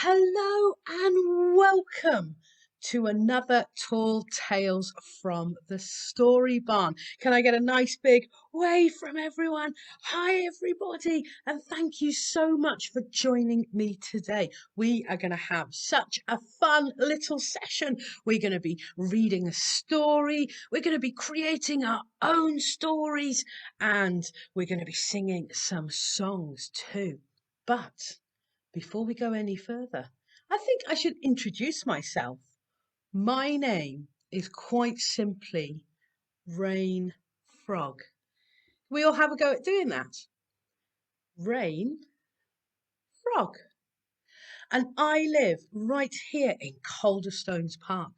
Hello and welcome to another Tall Tales from the Story Barn. Can I get a nice big wave from everyone? Hi, everybody, and thank you so much for joining me today. We are going to have such a fun little session. We're going to be reading a story, we're going to be creating our own stories, and we're going to be singing some songs too. But before we go any further, I think I should introduce myself. My name is quite simply Rain Frog. We all have a go at doing that. Rain Frog. And I live right here in Calderstones Park.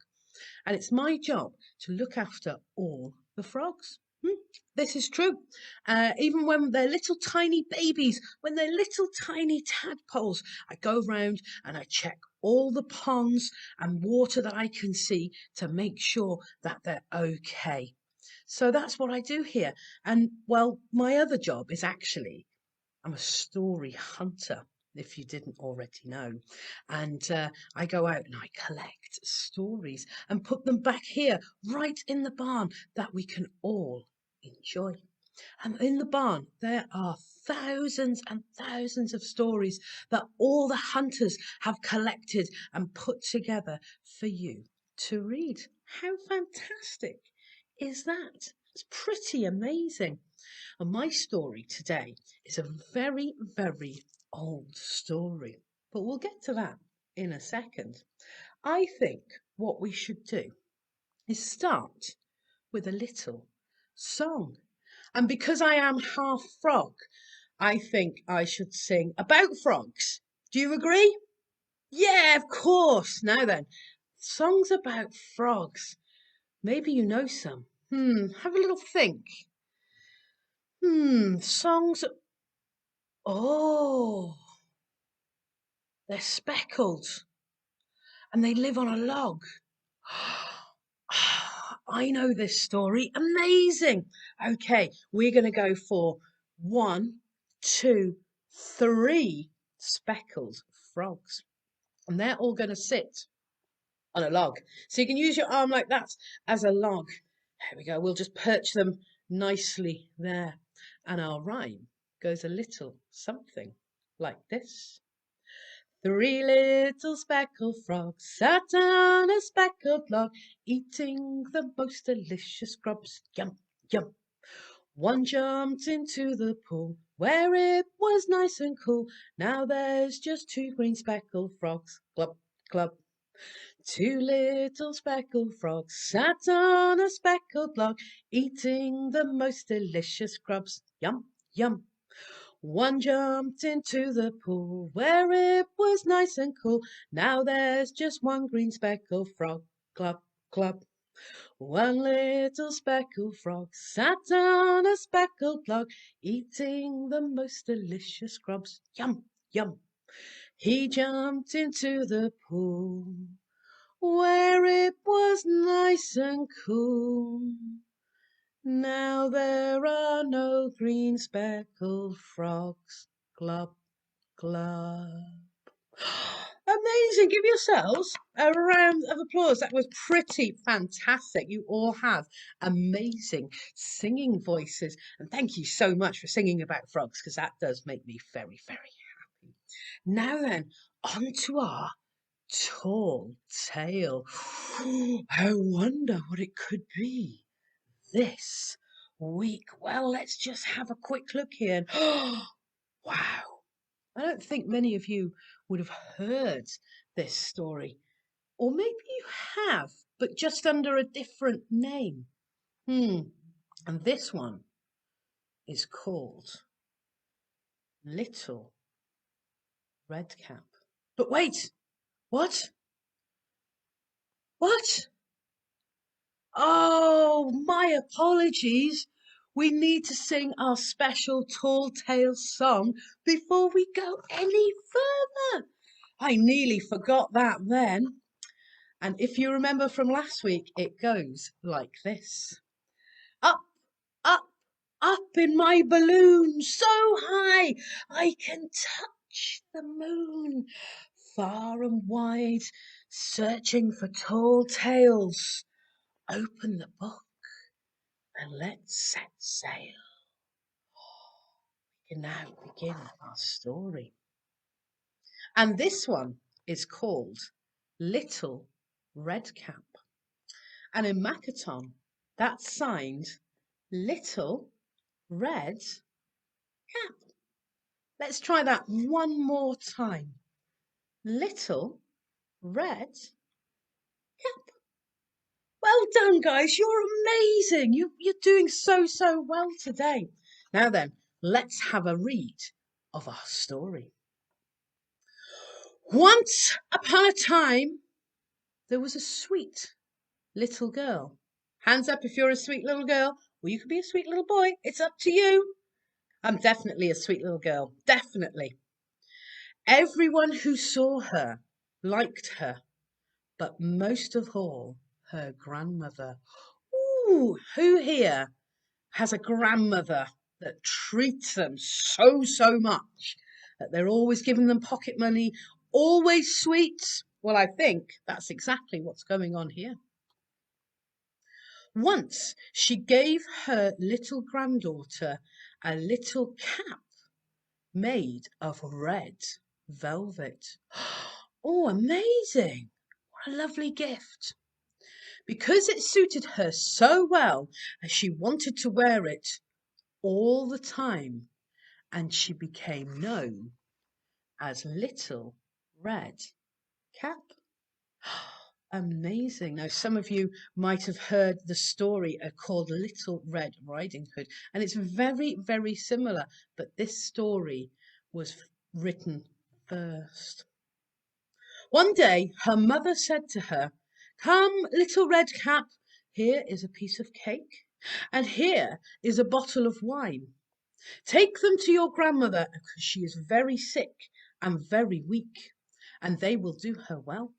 And it's my job to look after all the frogs. This is true. Even when they're little tiny babies, when they're little tiny tadpoles, I go round and I check all the ponds and water that I can see to make sure that they're okay. So that's what I do here. And well, my other job is actually I'm a story hunter, if you didn't already know. And I go out and I collect stories and put them back here, right in the barn, that we can all enjoy. And in the barn, there are thousands and thousands of stories that all the hunters have collected and put together for you to read. How fantastic is that? It's pretty amazing. And my story today is a very, very old story, but we'll get to that in a second. I think what we should do is start with a little song. And because I am half frog, I think I should sing about frogs. Do you agree? Yeah, of course. Now then, songs about frogs. Maybe you know some. Have a little think. Songs. Oh, they're speckled and they live on a log. I know this story. Amazing. Okay, we're going to go for 1, 2, 3 speckled frogs. And they're all going to sit on a log. So you can use your arm like that as a log. There we go. We'll just perch them nicely there. And our rhyme goes a little something like this. 3 little speckled frogs sat on a speckled log, eating the most delicious grubs. Yum, yum. One jumped into the pool where it was nice and cool. Now there's just 2 green speckled frogs. Glub, glub. 2 little speckled frogs sat on a speckled log, eating the most delicious grubs. Yum, yum. One jumped into the pool where it was nice and cool. Now there's just 1 green speckled frog. Club, club. 1 little speckled frog sat on a speckled log, eating the most delicious grubs. Yum, yum. He jumped into the pool where it was nice and cool. Now there are no green speckled frogs. Glub, glub. Amazing. Give yourselves a round of applause. That was pretty fantastic. You all have amazing singing voices. And thank you so much for singing about frogs, because that does make me very, very happy. Now then, on to our tall tale. I wonder what it could be this week. Well, let's just have a quick look here. Wow. I don't think many of you would have heard this story. Or maybe you have, but just under a different name. And this one is called Little Redcap. But wait, what? What? Oh, my apologies. We need to sing our special Tall Tales song before we go any further. I nearly forgot that then. And if you remember from last week, it goes like this. Up, up, up in my balloon, so high I can touch the moon. far and wide, searching for tall tales. Open the book and let's set sail. We can now begin our story. And this one is called Little Red Cap. And in Makaton, that's signed Little Red Cap. Let's try that one more time. Little Red Cap. Well done, guys. You're amazing. You're doing so well today. Now then, let's have a read of our story. Once upon a time, there was a sweet little girl. Hands up if you're a sweet little girl, or you could be a sweet little boy. It's up to you. I'm definitely a sweet little girl. Definitely. Everyone who saw her liked her, but most of all, her grandmother. Ooh, who here has a grandmother that treats them so much that they're always giving them pocket money, always sweets? Well, I think that's exactly what's going on here. Once she gave her little granddaughter a little cap made of red velvet. Oh, amazing! What a lovely gift. Because it suited her so well, and she wanted to wear it all the time, and she became known as Little Red Cap. Amazing. Now, some of you might have heard the story called Little Red Riding Hood, and it's very similar, but this story was written first. One day, her mother said to her, "Come, Little Red Cap, here is a piece of cake, and here is a bottle of wine. Take them to your grandmother, because she is very sick and very weak, and they will do her well.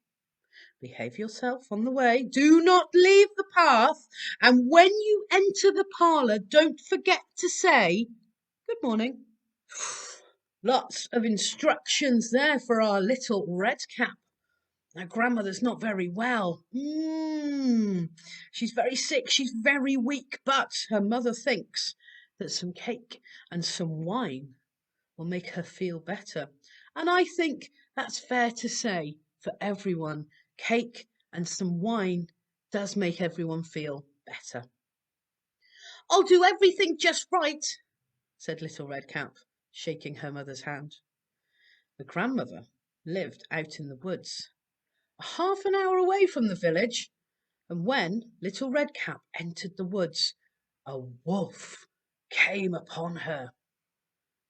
Behave yourself on the way. Do not leave the path. And when you enter the parlour, don't forget to say good morning." Lots of instructions there for our little red cap. Now, grandmother's not very well. She's very sick. She's very weak. But her mother thinks that some cake and some wine will make her feel better. And I think that's fair to say for everyone. Cake and some wine does make everyone feel better. "I'll do everything just right," said Little Red Cap, shaking her mother's hand. The grandmother lived out in the woods, half an hour away from the village, and when Little Red Cap entered the woods, a wolf came upon her.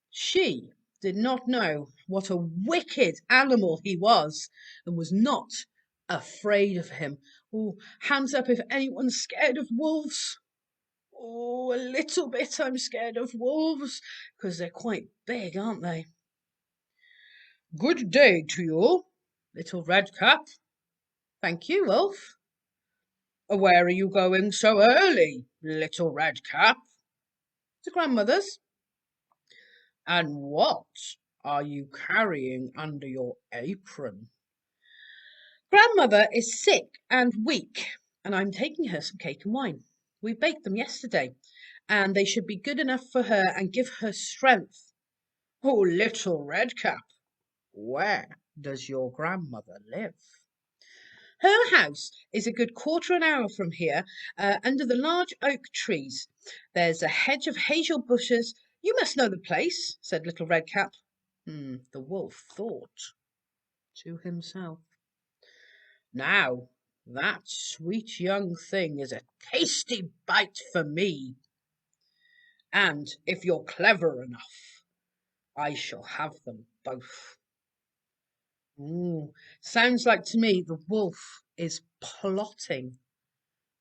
She did not know what a wicked animal he was, and was not afraid of him. Oh, hands up if anyone's scared of wolves. Oh, a little bit I'm scared of wolves, because they're quite big, aren't they? "Good day to you, Little Red Cap." "Thank you, Wolf." "Where are you going so early, Little Red Cap?" "To grandmother's." "And what are you carrying under your apron?" "Grandmother is sick and weak, and I'm taking her some cake and wine. We baked them yesterday, and they should be good enough for her and give her strength." "Oh, Little Red Cap, where does your grandmother live?" "Her house is a good quarter an hour from here, under the large oak trees. There's a hedge of hazel bushes. You must know the place," said Little Red Cap. The wolf thought to himself, "Now, that sweet young thing is a tasty bite for me. And if you're clever enough, I shall have them both." Sounds like to me the wolf is plotting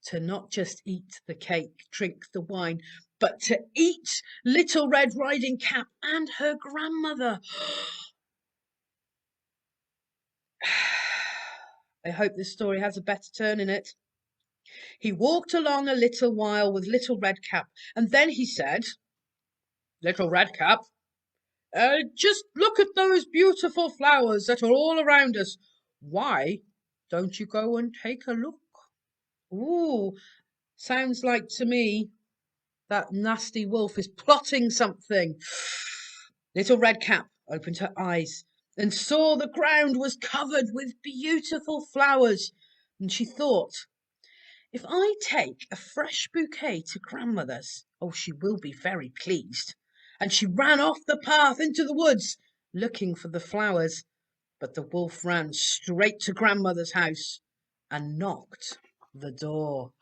to not just eat the cake, drink the wine, but to eat Little Red Riding Cap and her grandmother. I hope this story has a better turn in it. He walked along a little while with Little Red Cap, and then he said, "Little Red Cap, Just look at those beautiful flowers that are all around us. Why don't you go and take a look? Ooh, sounds like to me that nasty wolf is plotting something. Little Red Cap opened her eyes and saw the ground was covered with beautiful flowers, and she thought, if I take a fresh bouquet to grandmother's, oh, she will be very pleased. And she ran off the path into the woods, looking for the flowers. But the wolf ran straight to grandmother's house and knocked the door.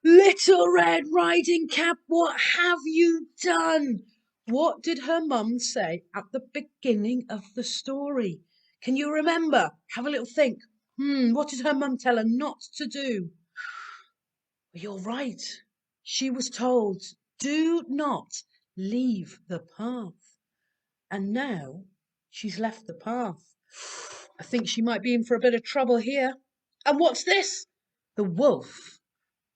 Little Red Riding Cap, what have you done? What did her mum say at the beginning of the story? Can you remember? Have a little think. What did her mum tell her not to do? You're right. She was told, do not leave the path. And now she's left the path. I think she might be in for a bit of trouble here. And what's this? The wolf,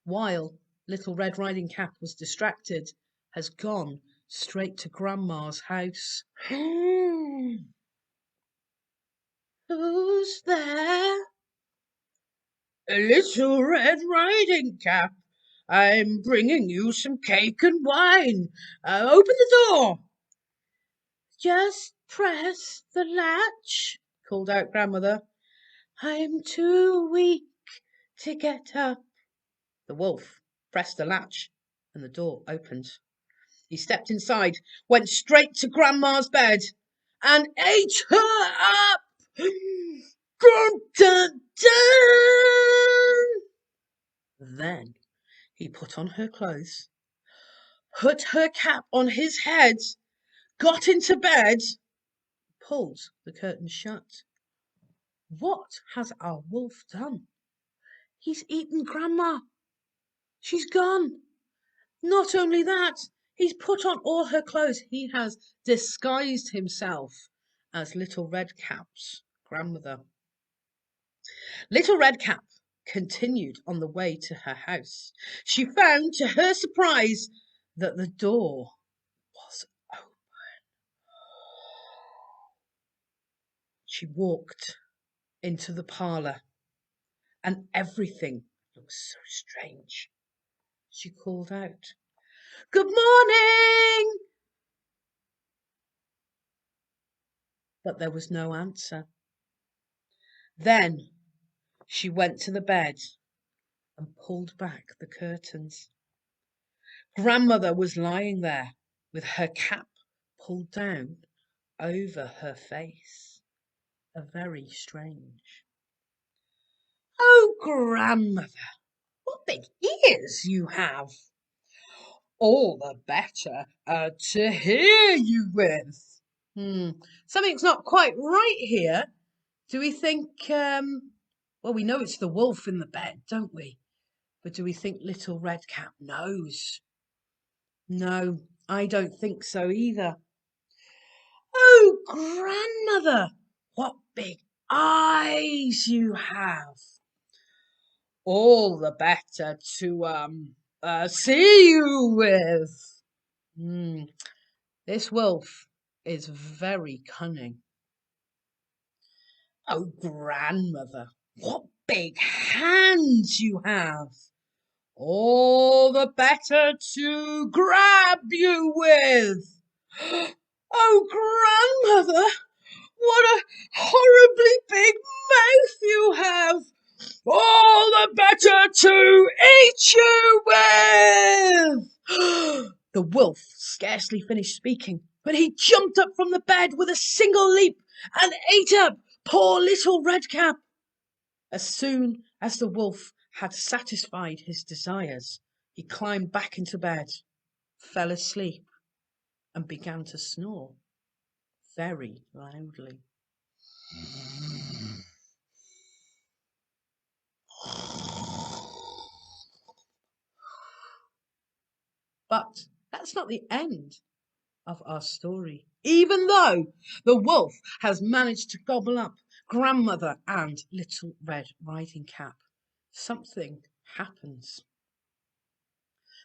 while Little Red Riding Cap was distracted, has gone straight to Grandma's house. Who's there? Little Red Riding Cap. I'm bringing you some cake and wine. Open the door. Just press the latch, called out Grandmother. I'm too weak to get up. The wolf pressed the latch and the door opened. He stepped inside, went straight to Grandma's bed and ate her up. Dun, dun, dun. Then he put on her clothes, put her cap on his head, got into bed, pulled the curtain shut. What has our wolf done? He's eaten Grandma. She's gone. Not only that, he's put on all her clothes. He has disguised himself as Little Red Cap's grandmother. Little Red Cap continued on the way to her house. She found, to her surprise, that the door was open. She walked into the parlour, and everything looked so strange. She called out, "Good morning!" But there was no answer. Then she went to the bed and pulled back the curtains. Grandmother was lying there with her cap pulled down over her face. Very strange. "Oh, Grandmother, what big ears you have!" "All the better to hear you with." Something's not quite right here. Do we think, well, we know it's the wolf in the bed, don't we? But do we think Little Red Cap knows? No, I don't think so either. "Oh, Grandmother, what big eyes you have!" "All the better to see you with." This wolf is very cunning. "Oh, Grandmother, what big hands you have!" "All the better to grab you with." "Oh, Grandmother, what a horribly big mouth you have! All the better to eat you with." The wolf scarcely finished speaking when he jumped up from the bed with a single leap and ate up poor Little Red Cap. As soon as the wolf had satisfied his desires, he climbed back into bed, fell asleep, and began to snore very loudly. But that's not the end of our story. Even though the wolf has managed to gobble up Grandmother and Little Red Riding Cap, something happens.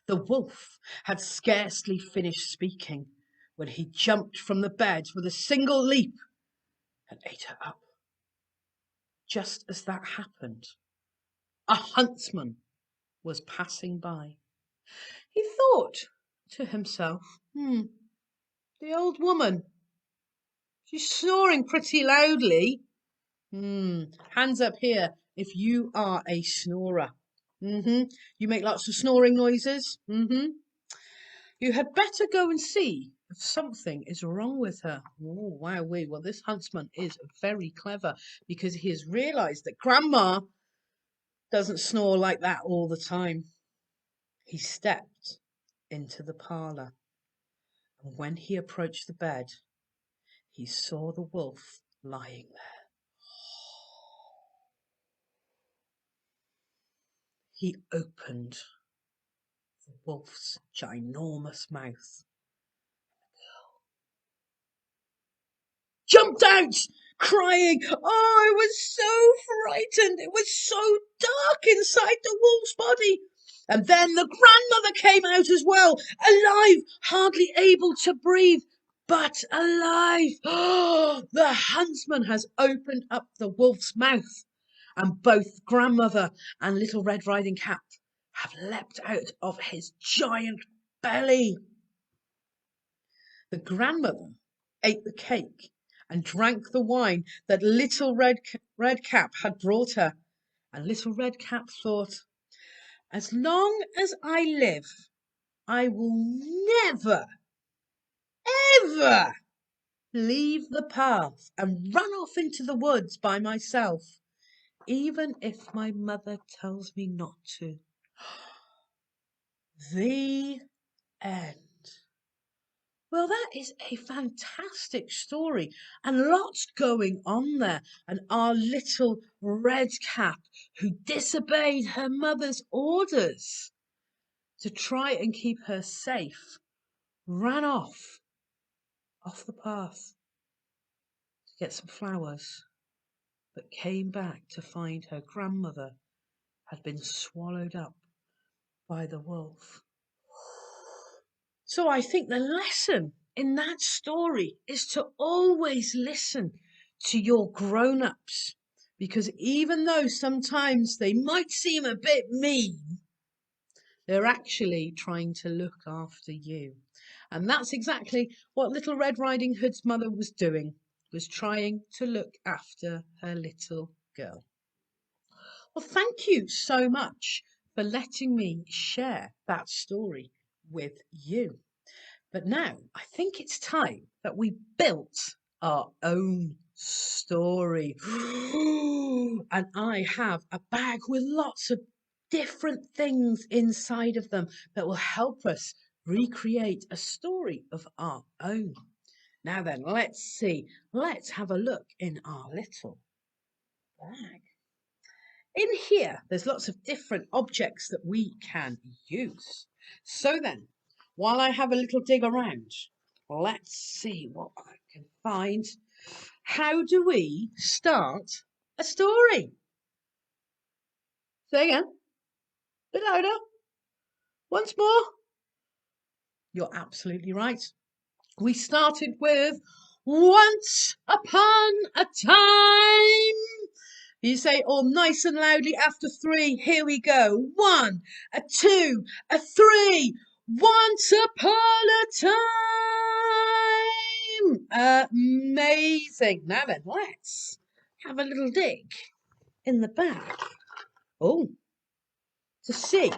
The wolf had scarcely finished speaking when he jumped from the bed with a single leap and ate her up. Just as that happened, a huntsman was passing by. He thought to himself, the old woman, she's snoring pretty loudly. Hands up here if you are a snorer. You make lots of snoring noises. You had better go and see if something is wrong with her. Oh, wowee. Well, this huntsman is very clever because he has realised that Grandma doesn't snore like that all the time. He stepped into the parlour, and when he approached the bed, he saw the wolf lying there. He opened the wolf's ginormous mouth. Jumped out, crying, "Oh, I was so frightened. It was so dark inside the wolf's body." And then the grandmother came out as well, alive, hardly able to breathe, but alive. The huntsman has opened up the wolf's mouth, and both grandmother and Little Red Riding Cap have leapt out of his giant belly. The grandmother ate the cake and drank the wine that Little Red Cap had brought her. And Little Red Cap thought, as long as I live, I will never, ever leave the path and run off into the woods by myself, even if my mother tells me not to. The end. Well, that is a fantastic story and lots going on there. And our little Red Cap, who disobeyed her mother's orders to try and keep her safe, ran off the path to get some flowers, but came back to find her grandmother had been swallowed up by the wolf. So I think the lesson in that story is to always listen to your grown-ups, because even though sometimes they might seem a bit mean, they're actually trying to look after you. And that's exactly what Little Red Riding Hood's mother was doing, was trying to look after her little girl. Well, thank you so much for letting me share that story with you. But now I think it's time that we built our own story. And I have a bag with lots of different things inside of them that will help us recreate a story of our own. Now then, let's see. Let's have a look in our little bag. In here, there's lots of different objects that we can use. So then, while I have a little dig around, let's see what I can find. How do we start a story? Say again. A bit louder. Once more. You're absolutely right. We started with once upon a time. You say all nice and loudly after three. Here we go. 1, a 2, a 3. Once upon a time. Amazing. Now then, let's have a little dig in the bag. Oh, to see.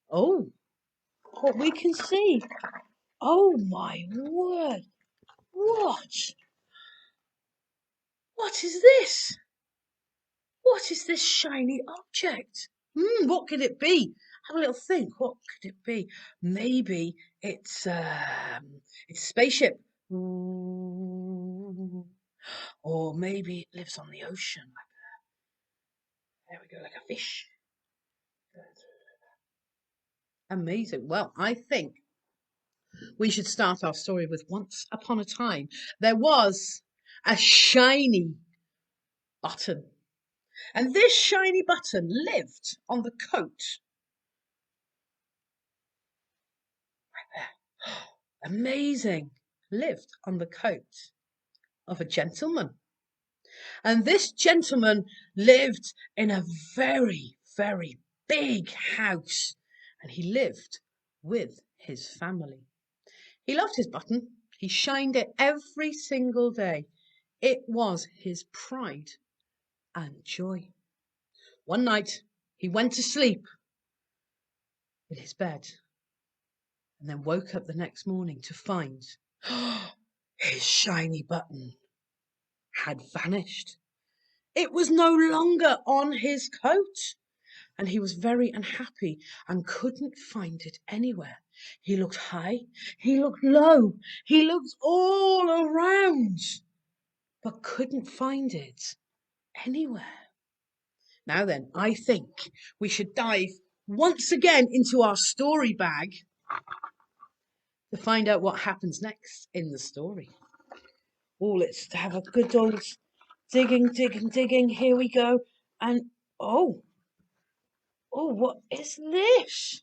Oh, what we can see. Oh my word. What? What is this? What is this shiny object? What could it be? Have a little think. What could it be? Maybe it's a spaceship. Ooh. Or maybe it lives on the ocean. There we go, like a fish. Amazing. Well, I think we should start our story with once upon a time. There was a shiny button. And this shiny button lived on the coat. Right there. amazing, lived on the coat of a gentleman. And this gentleman lived in a very, very big house. And he lived with his family. He loved his button. He shined it every single day. It was his pride and joy. One night, he went to sleep in his bed and then woke up the next morning to find his shiny button had vanished. It was no longer on his coat, and he was very unhappy and couldn't find it anywhere. He looked high, he looked low, he looked all around, but couldn't find it anywhere. Now then, I think we should dive once again into our story bag to find out what happens next in the story. Oh, let's have a good old digging. Here we go. And oh, what is this?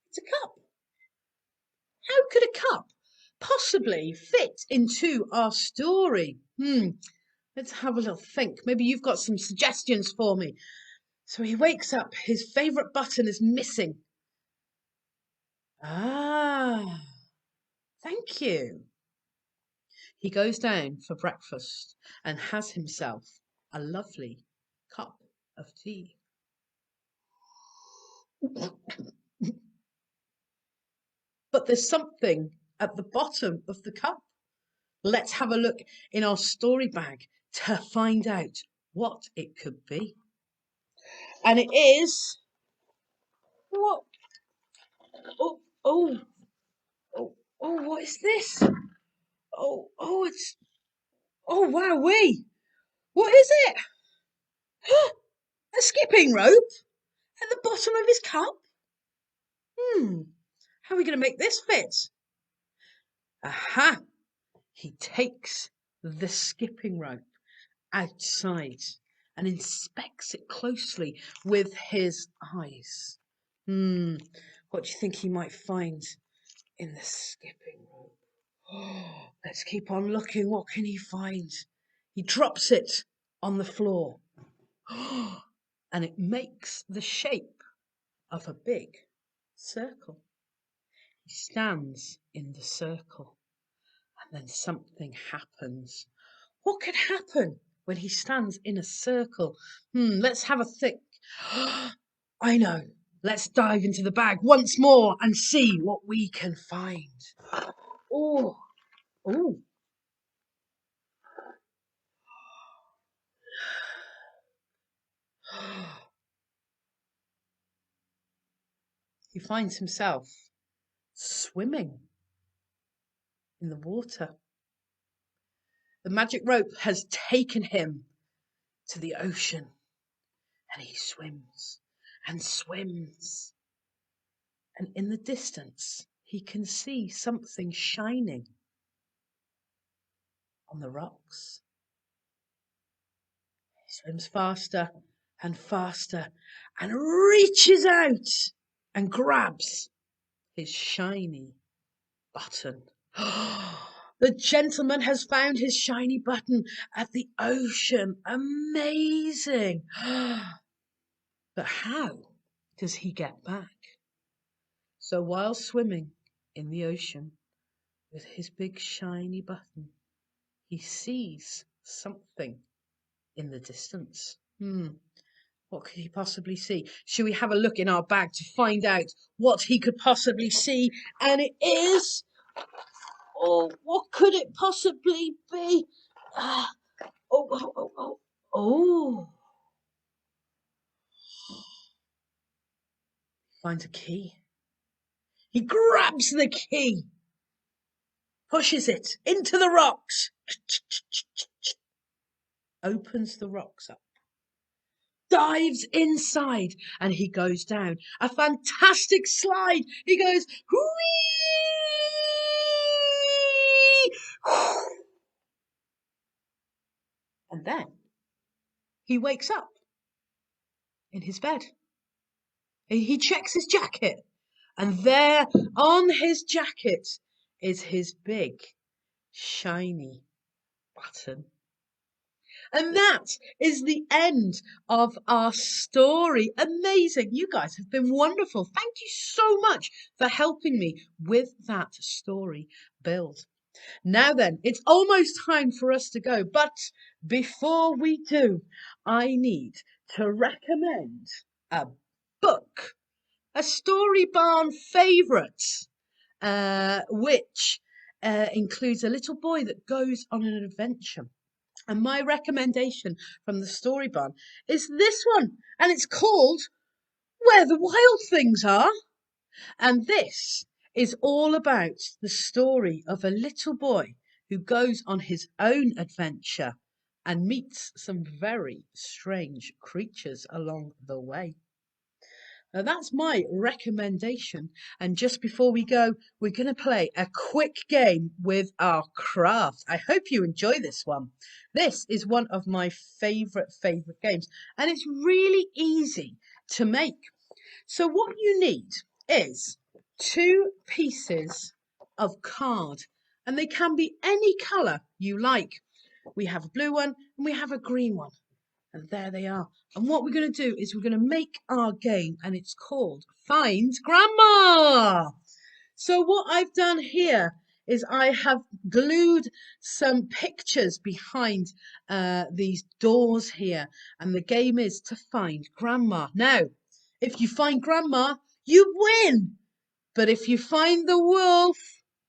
It's a cup. How could a cup possibly fit into our story? Let's have a little think. Maybe you've got some suggestions for me. So he wakes up, his favourite button is missing. Ah, thank you. He goes down for breakfast and has himself a lovely cup of tea. But there's something at the bottom of the cup. Let's have a look in our story bag to find out what it could be. And it is what? Oh, what is this? It's wowee. What is it? A skipping rope at the bottom of his cup? How are we going to make this fit? Aha! He takes the skipping rope outside and inspects it closely with his eyes. What do you think he might find in the skipping rope? Let's keep on looking. What can he find? He drops it on the floor and it makes the shape of a big circle. He stands in the circle and then something happens. What could happen when he stands in a circle? Let's have a think. I know. Let's dive into the bag once more and see what we can find. Oh. He finds himself swimming in the water. The magic rope has taken him to the ocean and he swims and swims. And in the distance, he can see something shining on the rocks. He swims faster and faster and reaches out and grabs his shiny button. The gentleman has found his shiny button at the ocean. Amazing. But how does he get back? So while swimming in the ocean with his big shiny button, he sees something in the distance. What could he possibly see? Should we have a look in our bag to find out what he could possibly see? And it is... what could it possibly be? Finds a key. He grabs the key, pushes it into the rocks, opens the rocks up, dives inside, and he goes down a fantastic slide. He goes, whee! And then he wakes up in his bed. He checks his jacket And there on his jacket is his big, shiny button. And that is the end of our story. Amazing. You guys have been wonderful. Thank you so much for helping me with that story build. Now then, it's almost time for us to go. But before we do, I need to recommend a book, a Story Barn favourite, which includes a little boy that goes on an adventure. And my recommendation from the Story Barn is this one, and it's called Where the Wild Things Are. And this is all about the story of a little boy who goes on his own adventure and meets some very strange creatures along the way. Now, that's my recommendation. And just before we go, we're going to play a quick game with our craft. I hope you enjoy this one. This is one of my favourite games, and it's really easy to make. So what you need is 2 pieces of card, and they can be any colour you like. We have a blue one and we have a green one. And there they are. And what we're going to do is we're going to make our game, and it's called Find Grandma. So what I've done here is I have glued some pictures behind these doors here. And the game is to find Grandma. Now, if you find Grandma, you win. But if you find the wolf,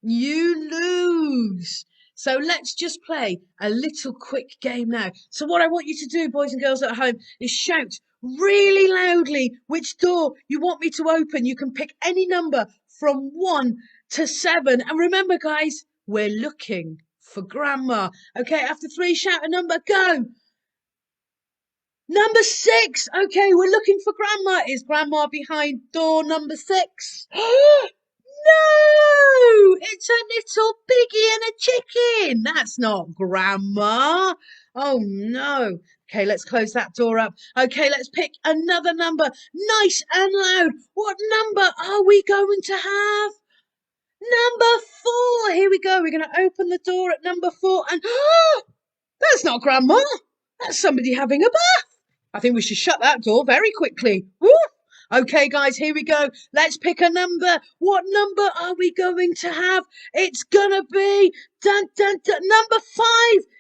you lose. So let's just play a little quick game now. So what I want you to do, boys and girls at home, is shout really loudly which door you want me to open. You can pick any number from 1 to 7. And remember, guys, we're looking for Grandma. Okay, after 3, shout a number, go. Number 6. Okay, we're looking for Grandma. Is Grandma behind door number 6? No, it's a little piggy and a chicken. That's not Grandma. Oh no. Okay, let's close that door up. Okay, let's pick another number. Nice and loud. What number are we going to have? Number 4. Here we go. We're going to open the door at number 4 and that's not Grandma. That's somebody having a bath. I think we should shut that door very quickly. Woo! Okay, guys, here we go. Let's pick a number. What number are we going to have? It's gonna be dun, dun, dun, number 5.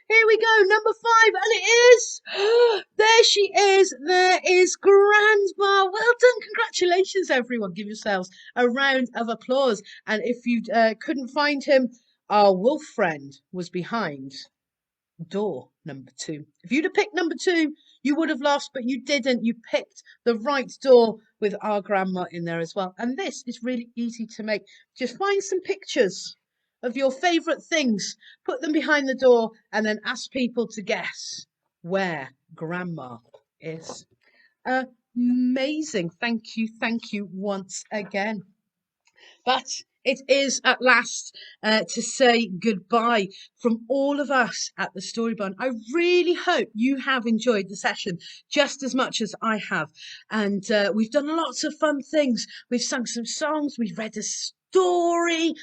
Here we go, number 5, and it is. There she is. There is Grandma. Well done. Congratulations, everyone. Give yourselves a round of applause. And if you couldn't find him, our wolf friend was behind door number 2. If you'd have picked number 2, you would have lost, but you didn't. You picked the right door with our Grandma in there as well. And this is really easy to make. Just find some pictures of your favourite things, put them behind the door, and then ask people to guess where Grandma is. Amazing. Thank you once again. But it is at last to say goodbye from all of us at the Story Barn. I really hope you have enjoyed the session just as much as I have. And we've done lots of fun things. We've sung some songs. We've read a story.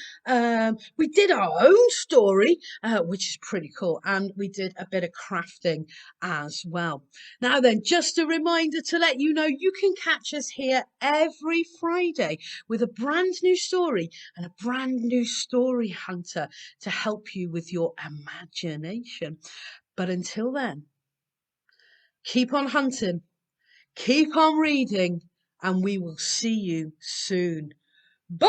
We did our own story, which is pretty cool. And we did a bit of crafting as well. Now then, just a reminder to let you know, you can catch us here every Friday with a brand new story and a brand new story hunter to help you with your imagination. But until then, keep on hunting, keep on reading, and we will see you soon. Bye!